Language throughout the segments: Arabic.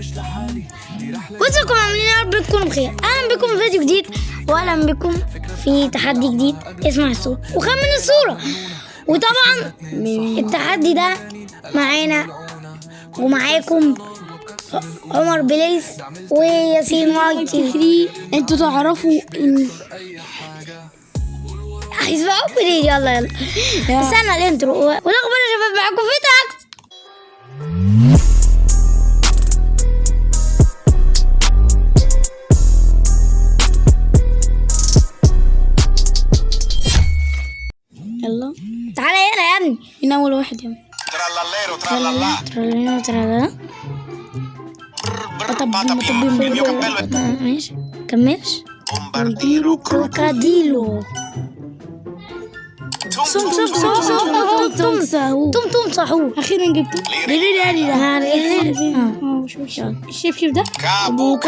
ازيكم عاملين يا رب تكونوا بخير. اهلا بكم في فيديو جديد واهلا بكم في تحدي جديد اسمع الصوت وخمن الصورة. وطبعا التحدي ده معانا ومعاكم عمر بليس وياسين وايتي. انتوا تعرفوا ان هيسمعوكم ليه؟ يلا استنى الانترو والاخبار يا شباب معاكم في تاكس. يلا تعالى هنا يا ابني. من اول واحد يلا Trallallero, trallallà. ترى Il mio cappello è ماشي كملش. bombardiro. كروكاديلو. توم صحو. اخيرا جبته. الشبشب ده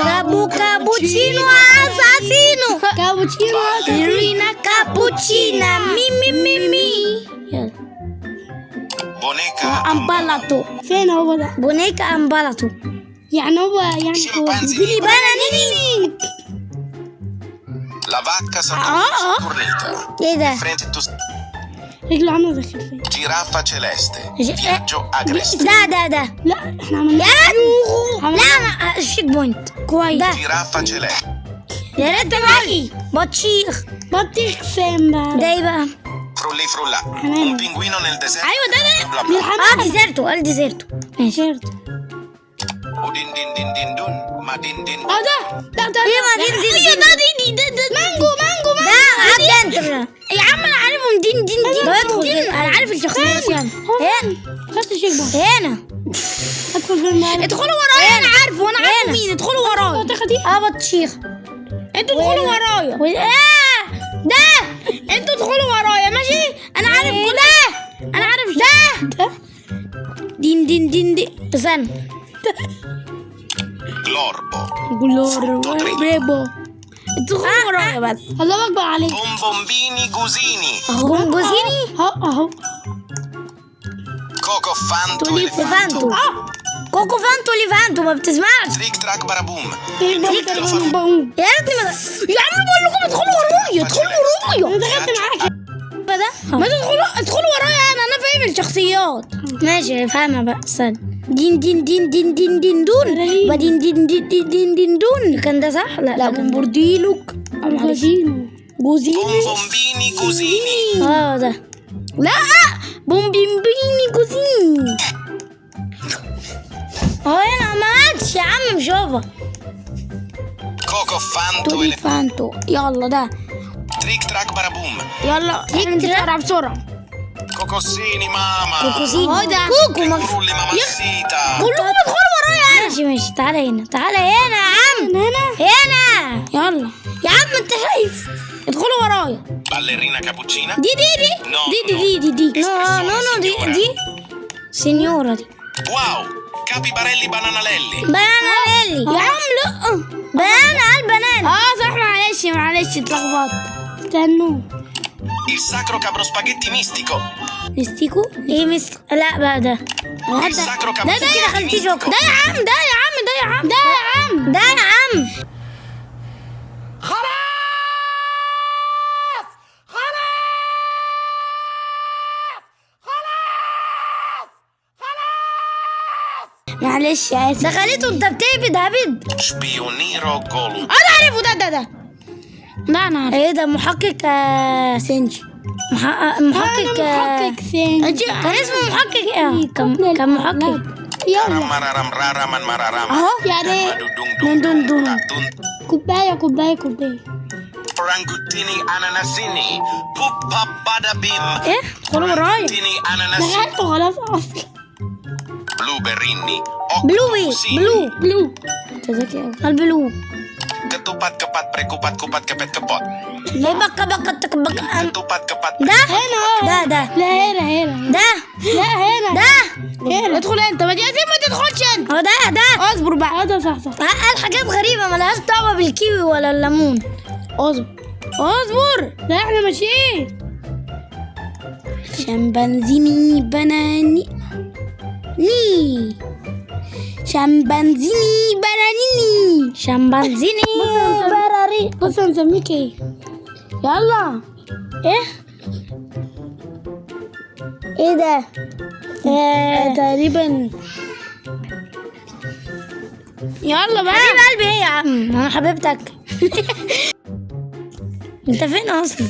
كابوتشينو اساسينو. كابوتشينو رينا كابوتشينا مي. يلا Boneca. امبالاتو. فين هو ده؟ بونيكا امبالاتو. يعني هو Scimpanzini. بنانيني. La vacca saturnita. ايه ده؟ Frente tu. رجله عامله زي الخلفيه. Giraffa celeste. Viaggio agreste. ده لا احنا عملنا لا شيك بوينت كويس. ده Giraffa celeste. يا ريت معاكي بطيخ. بطيخ فين بقى؟ ده ايه بقى؟ Frulli frulla. Un pinguino nel deserto. ايوه ده Bla bla. الحمام. ديزرتو قال ديزرتو. ماشي. Udin din din din dun. Ma din din. ده ايه ما دين ده مانجو ده عبد انت يا عم انا عارفهم دين ده يدخل انا عارف الشخصيات يعني. هنا خدت شيك بقى. هنا ادخل في المال. ادخلوا ورايا. انا عارفه وانا عارف مين. ادخلوا ورايا. البطيخه دي بطيخ. انتوا ادخلوا ورايا. ده انتوا ادخلوا ورايا ماشي. انا عارف كل ده. انا عارف ده دين استنى. Glorbo. بريبو. ادخلوا ورايا بس. الله اكبر عليك. Bombombini gusini. جونجوزيني اهو Coco fanto. ليفانتو. كوكو فانتو ليفانتو ما بتسمعش. Trick track baraboom. يا ريتني يا عم بقول لكم ادخلوا ورايا. انا دخلت معاك. ده ما ادخلوا ورايا. انا فاهم الشخصيات. ماشي فاهمه بقى. استنى. دين دون بعدين دين دون كان ده صح؟ لا بومبرديلوك الغزينو جوزيني. Bombombini gusini. ده لا بومبيمبيني كوزين. انا ما عادش يا عم مشوفه. Coco fanto. توليفانتو. يلا ده Trick track baraboom. يلا بسرعة Cocossini mama. كوكوزين. هو ده. كوكو Frulli mamacita. كلكم ادخلوا ورايا. ماشي تعالى هنا يا عم. هنا يلا يا عم انت شايف. ادخلوا ورايا. Ballerina cappuccina. دي Espressione signora. دي سينيورا دي. Wow. Capibarelli bananalelli. بنانا ليلي. يا عم لا بنانا البنانا. صح. معلش اتلخبطت. استنوا. Il sacro capro spaghetti mistico. مستيكو ايه لا بقى ده Il sacro capro كده spaghetti خلتيه mistico. شوكو. ده يا عم معلش يا اسف. ده خليته انت بتهبد هبد. Spioniro golu. انا عارفه ده لا انا عارف. ايه ده محقق سينجي. محقق فين؟ كان اسمه محقق كان محقق. يلا Mararam raraman mararam. اهو يعني Dun dun كوباية Oranguttini ananasini. Puppa badabim. ايه ادخلوا ورايا. Oranguttini ananasini. دخلت خلاص اصلا. Blueberrini. بلو تذكر البلو. Ketupat kepat prekupat kupat kepet kepot. ليه بكا Ketupat kepat. ده هنا ده لا هنا ده لا هنا ده ادخل انت. ما تدخلش انت. هو ده اصبر بقى. ده صح قال حاجات غريبة ملهاش دعوة بالكيوي ولا الليمون. اصبر. لا احنا ماشيين. شمبانزيني بناني شمبانزيني بنانيني. شمبانزيني براري. بص هنسميك ايه؟ يلا. ايه؟ ايه ده؟ تقريبا. يلا بقى. حبيب قلبي ايه يا عم؟ انا حبيبتك. انت فين اصلا؟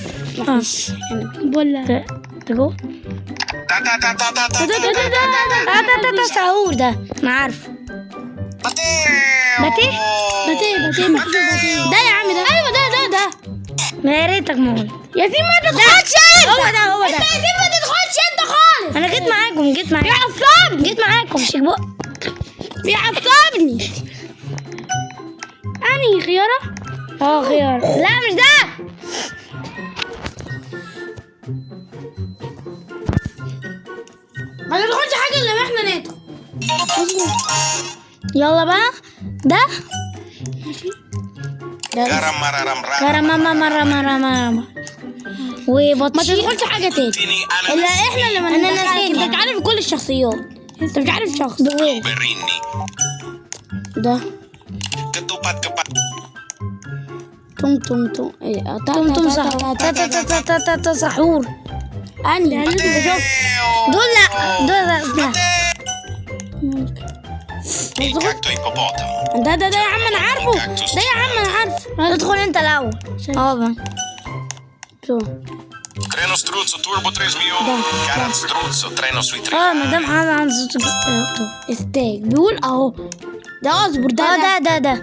ولا تجو تا تا تا تا تا تا تا ده سعور ده انا عارفه. باتيه؟ ده يا عم ده. ايوه ده ما يا ريتك ما قلت. ياسين ما تدخلش انت. هو ده انت ياسين ما تدخلش انت خالص. انا جيت معاكم بيعصبني. جيت معاكم شيك بيعصبني. انهي خيارة؟ خيار. لا مش ده. ما تدخلش حاجة الا ما احنا ندخل. يلا بقى ده Garam mararam ram. كرماما مرة وبطيخ. ما تدخلش حاجة تاني Tini الا ananas. احنا اللي ما أنا ندخلش. نسيت. انت عارف كل الشخصيات. انت مش عارف شخص. Berini. ده Ketupat kepat. توم ايه تم سحور سحور. اني دول لا دول Il cacto ippopotamo. ده يا عم انا عارفه. ده يا عم انا عارفه. ادخل انت الاول. بقى شو Treno struzzo turbo 3 milioni. Garan struzzo treno sui treni. ما دام حاجة عن صوت استاج بيقول اهو. ده اصبر. ده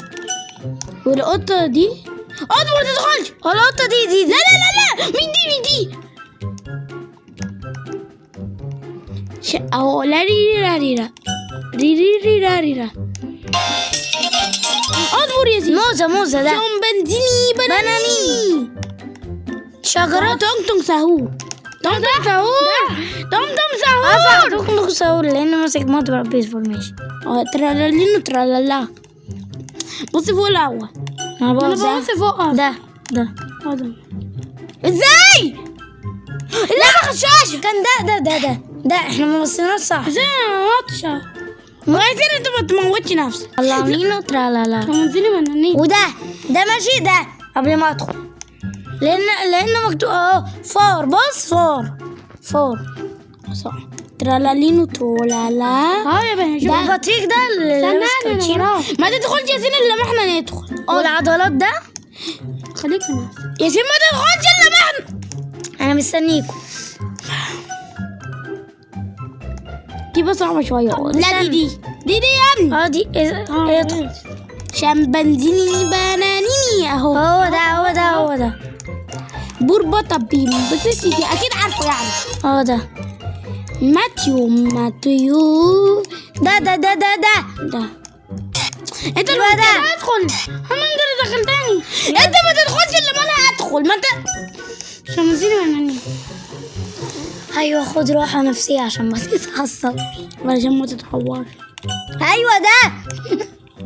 والقطة دي اصبر ما تدخلش. القطة دي لا مين دي اهو. لا ريرا اصبر يا سيدي. موزة ده شمبانزيني بنانيني. شجرة تونج سهور. تونج سهور لأن مسكت مضرب بيسبول ماشي. ترالالينو ترالالا. بصي فوق الاول. أنا انا ببص ببص فوق. ده ازاي؟ لا ما خشاش. كان ده احنا ما بصيناش صح. ازاي انا ما ماتش؟ ما عايزين انت ما تموتش نفسك. الله نينو ترالالا. شمبانزيني بنانيني. وده ماشي ده قبل ما ادخل لان مكتوب اهو فار. بص فار صح. ترالالينو ترولالا. يا بني شوف ده البطيخ ده اللي ما تدخلش ياسين الا ما احنا ندخل. والعضلات ده خليك في نفسك ياسين. ما تدخلش الا ما احنا. انا مستنيكم. دي بس صعبة شوية. لا دي يا ابني. دي ايه شمبانزيني بنانيني اهو. هو ده بربطة بيم. بس دي اكيد عارفه يعني. ده ماتيو ده انت اللي ادخل. انت اللي دخلتني. انت ما تدخلش الا ما انا ادخل. ما انت شمبانزيني بنانيني. ايوه خد راحة نفسية عشان ما تتعصب علشان ما تتحورش. ايوه ده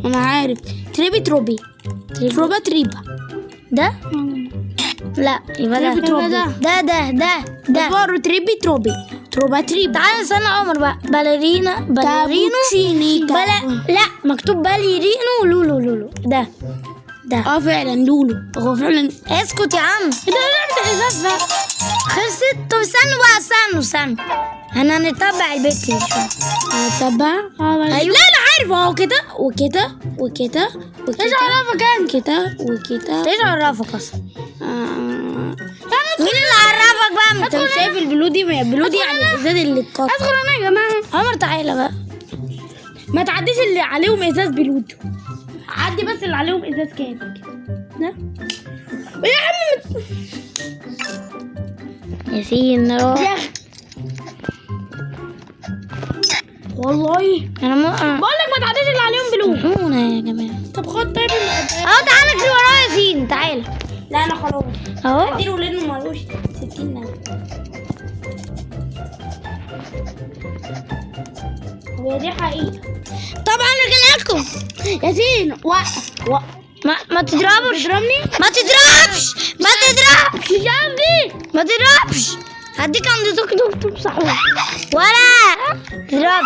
انا عارف. تروبا ده لا يبقى ده فارو تروبا تعالى استنى عمر بقى. باليرينو لا مكتوب باليرينو لولو ده فعلا لولو. هو فعلا. اسكت يا عم. ده لعبة الازاز ده. خلصت. طب استنوا انا نتبع البيت دي شوية. نتبع. ايوه لا انا عارفه اهو. كده وكده ايش عرفك انت؟ كده وكده. ايش عرفك اصلا؟ مين اللي عرفك بقى؟ ما انت مش شايف البلودي يعني الازاز اللي اتكسر. ادخل انا يا جماعه. عمر تعالى بقى. ما تعديش اللي عليهم ازاز بلود. عدي بس اللي عليهم ازاز كامل. ده يا عم ياسين روح. والله انا بقول لك ما تعديش اللي عليهم بلود. هنا يا جماعه. طب خد طيب تعالى اجري ورايا ياسين. تعالى. لا انا خلاص اهو اديله لانه مالوش 60 نفس. هي دي حقيقة. طبعا رجعنا لكم. ياسين وقف ما تضربش. تضربني. ما تضربش. مش قصدي. ما تضربش. هديك عند توك توك تمسحوه ولا تضرب.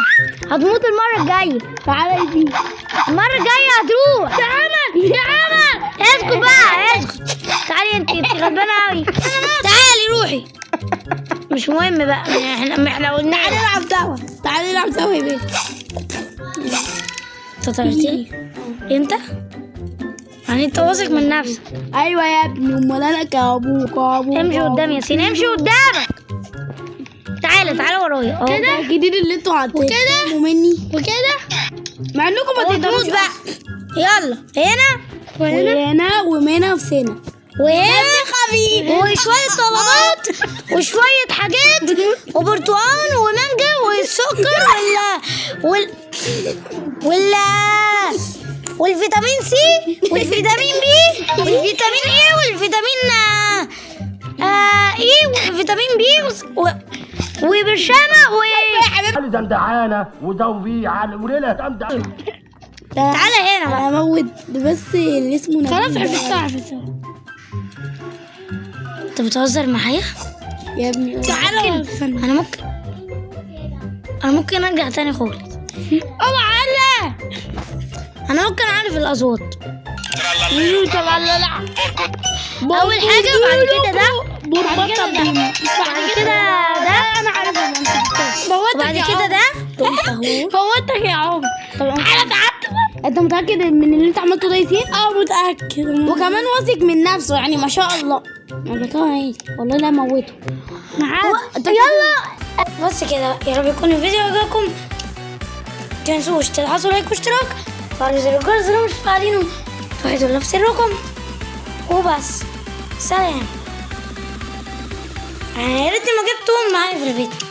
هتموت المرة الجاية. تعالى يا زين. المرة الجاية هتروح. يا عمر يا عمر اسكت بقى اسكت. تعالي انت غلبانة اوي. تعالي روحي. مش مهم بقى احنا قلنا تعالى نلعب سوا. تعالى نلعب سوا يا بيه. تطرتني انت يعني انت واثق من نفسك. ايوه يا ابني، امال انا كابوك امشي قدام يا ياسين امشي قدامك. تعالى ورايا كده الجديد اللي انتوا هتفهموا مني وكده مع انكم ما تقدروش تموت بقى. يلا هنا وهنا وهنا في سنة وهنا خفيف وشوية طلبات وشوية حاجات وبرتقال ومانجا والسكر والفيتامين سي والفيتامين بي والفيتامين ايه والفيتامين ايه والفيتامين بي وبرشامة علي زندعانة وزوبيعة وليلة جامدة. تعالى هنا بقى. انا اموت بس اللي اسمه خلاص عرفتها. انت بتهزر معايا يا ابني. تعالى. انا ممكن ارجع تاني خالص. على انا ممكن اعرف الاصوات. لا اول حاجه وبعد كده ده بعد كده ده انا عارفه. وبعد كده ده فوتك يا عمر. طب انا تعبت. انت متاكد من اللي انت عملته ده يا ياسين؟ متاكد. وكمان واثق من نفسه يعني ما شاء الله. والله لا موته يلا بس كده. يا رب يكون الفيديو عجبكم. متنسوش تلحسوا لايك واشتراك وفعلوا زر الجرس لو مش فاعلينه. توحدوا نفس الرقم وبس. سلام. يا ريتني ما جبتهم معايا في الفيديو.